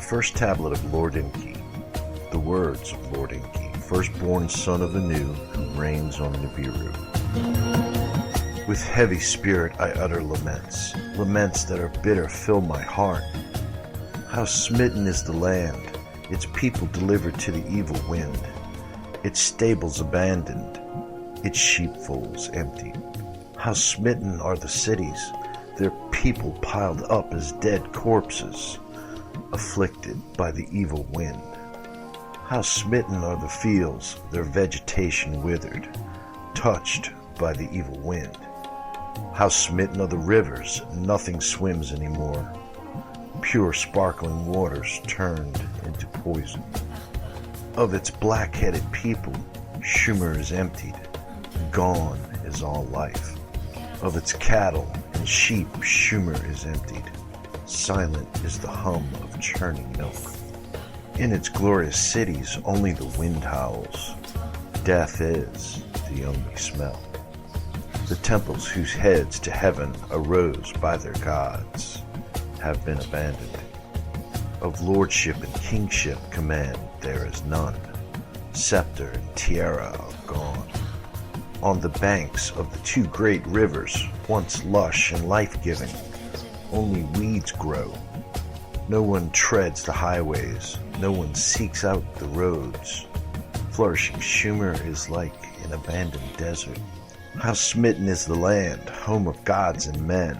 first tablet of Lord Enki, the words of Lord Enki, firstborn son of Anu, who reigns on Nibiru. With heavy spirit I utter laments, laments that are bitter fill my heart. How smitten is the land, its people delivered to the evil wind, its stables abandoned, its sheepfolds emptied. How smitten are the cities, their people piled up as dead corpses, afflicted by the evil wind. How smitten are the fields, their vegetation withered, touched by the evil wind. How smitten are the rivers, nothing swims anymore, pure sparkling waters turned into poison. Of its black-headed people, Shumer is emptied, gone is all life. Of its cattle and sheep, Shumer is emptied, silent is the hum of churning milk. In its glorious cities only the wind howls, death is the only smell. The temples whose heads to heaven arose by their gods have been abandoned. Of lordship and kingship command there is none, scepter and tiara are gone. On the banks of the two great rivers, once lush and life-giving, only weeds grow. No one treads the highways, no one seeks out the roads. Flourishing Shumer is like an abandoned desert. How smitten is the land, home of gods and men.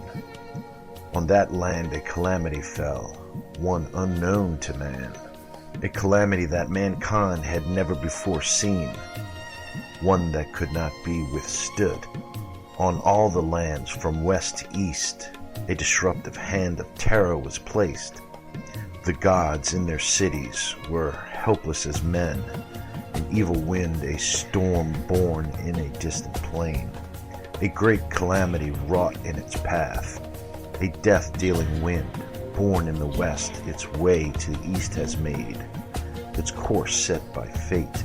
On that land a calamity fell, one unknown to man, a calamity that mankind had never before seen, one that could not be withstood. On all the lands from west to east, a disruptive hand of terror was placed. The gods in their cities were helpless as men, an evil wind, a storm born in a distant plain, a great calamity wrought in its path, a death-dealing wind, born in the west, its way to the east has made, its course set by fate,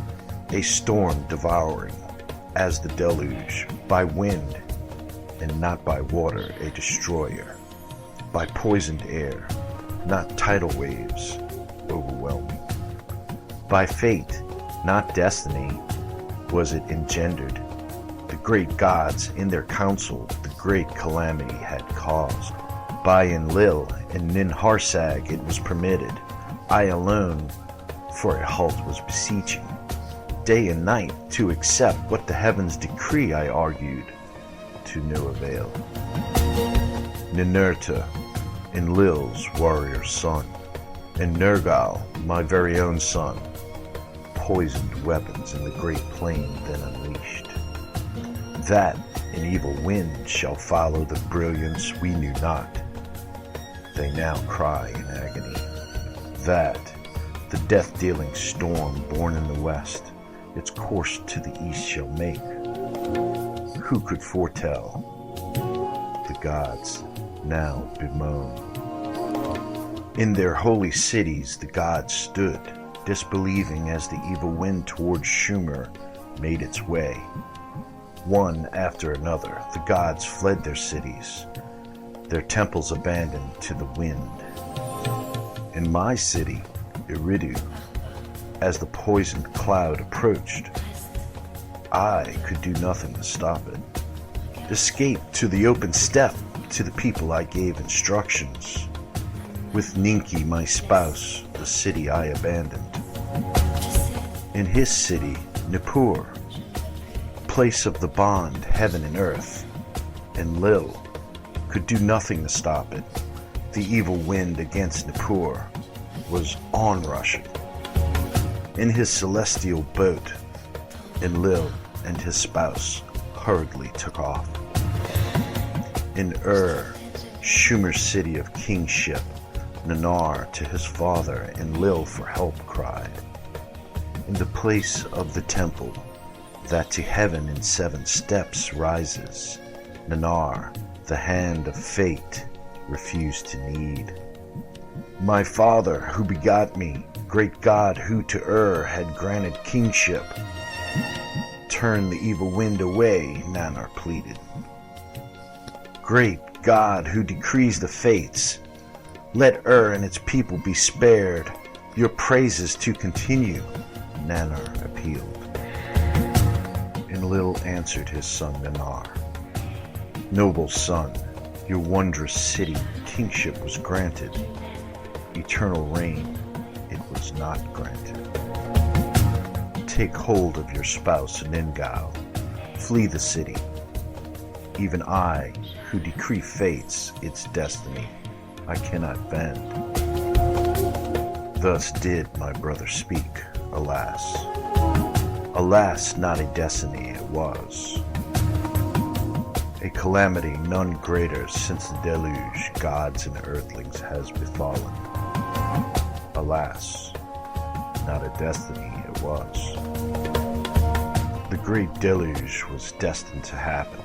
a storm devouring, as the deluge, by wind, and not by water, a destroyer, by poisoned air, not tidal waves, overwhelming. By fate, not destiny, was it engendered. The great gods in their council the great calamity had caused. By Enlil and Ninharsag it was permitted. I alone for a halt was beseeching. Day and night to accept what the heavens decree I argued, to no avail. Ninurta, Enlil's warrior son, and Nergal, my very own son, poisoned weapons in the great plain then unleashed. That an evil wind shall follow the brilliance we knew not, they now cry in agony. That the death-dealing storm born in the west, its course to the east shall make. Who could foretell? The gods now bemoan. In their holy cities the gods stood, disbelieving as the evil wind towards Shumer made its way. One after another, the gods fled their cities, their temples abandoned to the wind. In my city, Eridu, as the poisoned cloud approached, I could do nothing to stop it. Escape to the open steppe, to the people I gave instructions. With Enki, my spouse, the city I abandoned. In his city, Nippur, place of the bond, heaven and earth, Enlil could do nothing to stop it. The evil wind against Nippur was onrushing. In his celestial boat, Enlil and his spouse hurriedly took off. In Shumer's city of kingship, Nanar to his father Enlil for help cried. In the place of the temple, that to heaven in 7 steps rises, Nanar, the hand of fate, refused to need. My father, who begot me, great God who to had granted kingship, turn the evil wind away, Nanar pleaded. Great God who decrees the fates, Let and its people be spared, your praises to continue, Nanar appealed. Enlil answered his son Nanar, Noble son, your wondrous city kingship was granted. Eternal reign it was not granted. Take hold of your spouse Ningao, flee the city. Even I, who decree fates, its destiny, I cannot bend. Thus did my brother speak, alas. Alas, not a destiny it was. A calamity none greater since the deluge gods and earthlings has befallen. Alas, not a destiny it was. The great deluge was destined to happen.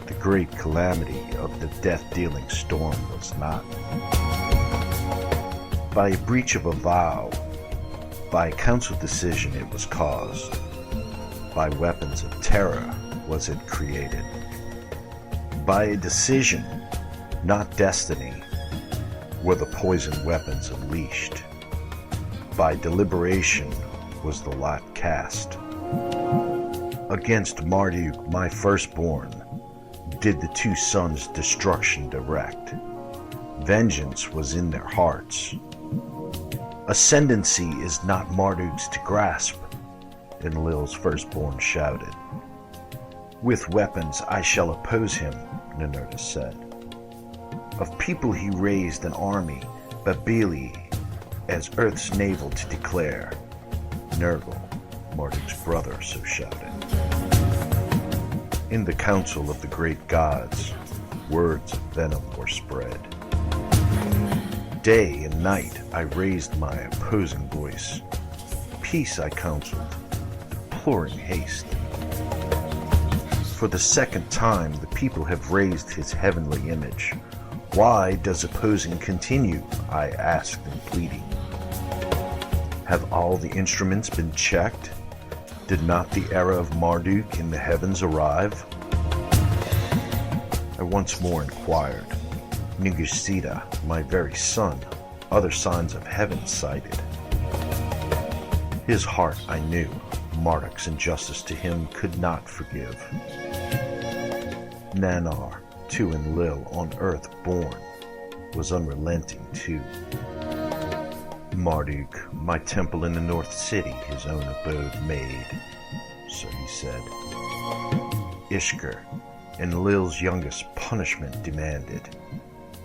The great calamity of the death-dealing storm was not. By a breach of a vow, by a council decision it was caused. By weapons of terror was it created. By a decision, not destiny, were the poison weapons unleashed. By deliberation was the lot cast. Against Marduk, my firstborn, did the two sons destruction direct. Vengeance was in their hearts. Ascendancy is not Marduk's to grasp, Enlil's firstborn shouted. With weapons I shall oppose him, Ninurta said. Of people he raised an army, Babili, as earth's navel to declare. Nergal, Marduk's brother, so shouted. In the council of the great gods, words of venom were spread. Day and night I raised my opposing voice. Peace I counseled, deploring haste. For the second time the people have raised his heavenly image. Why does opposing continue? I asked in pleading. Have all the instruments been checked? Did not the era of Marduk in the heavens arrive? I once more inquired. Ningusida, my very son, other signs of heaven sighted. His heart I knew, Marduk's injustice to him could not forgive. Nanar, to Enlil on earth born, was unrelenting too. Marduk, my temple in the north city, his own abode made. So he said. Ishkur, Enlil's youngest, punishment demanded.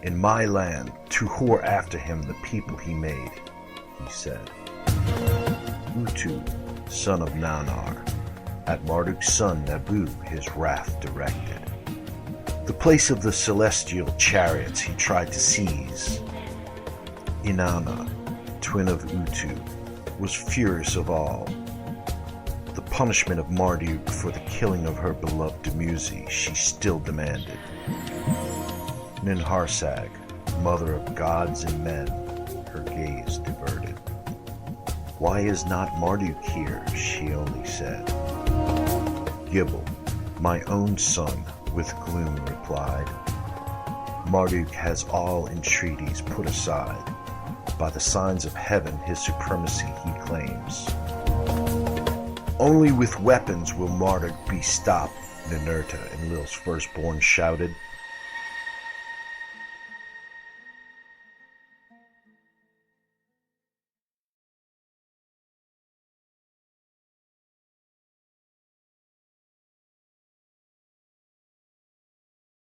In my land, to whore after him the people he made, he said. Utu, son of Nanar, at Marduk's son Nabu his wrath directed. The place of the celestial chariots he tried to seize. Inanna, twin of Utu, was furious of all. The punishment of Marduk for the killing of her beloved Dumuzi she still demanded. Ninharsag, mother of gods and men, her gaze diverted. Why is not Marduk here? She only said. Gibel, my own son, with gloom replied. Marduk has all entreaties put aside. By the signs of heaven his supremacy he claims. Only with weapons will Marduk be stopped, Ninurta, Enlil's firstborn shouted.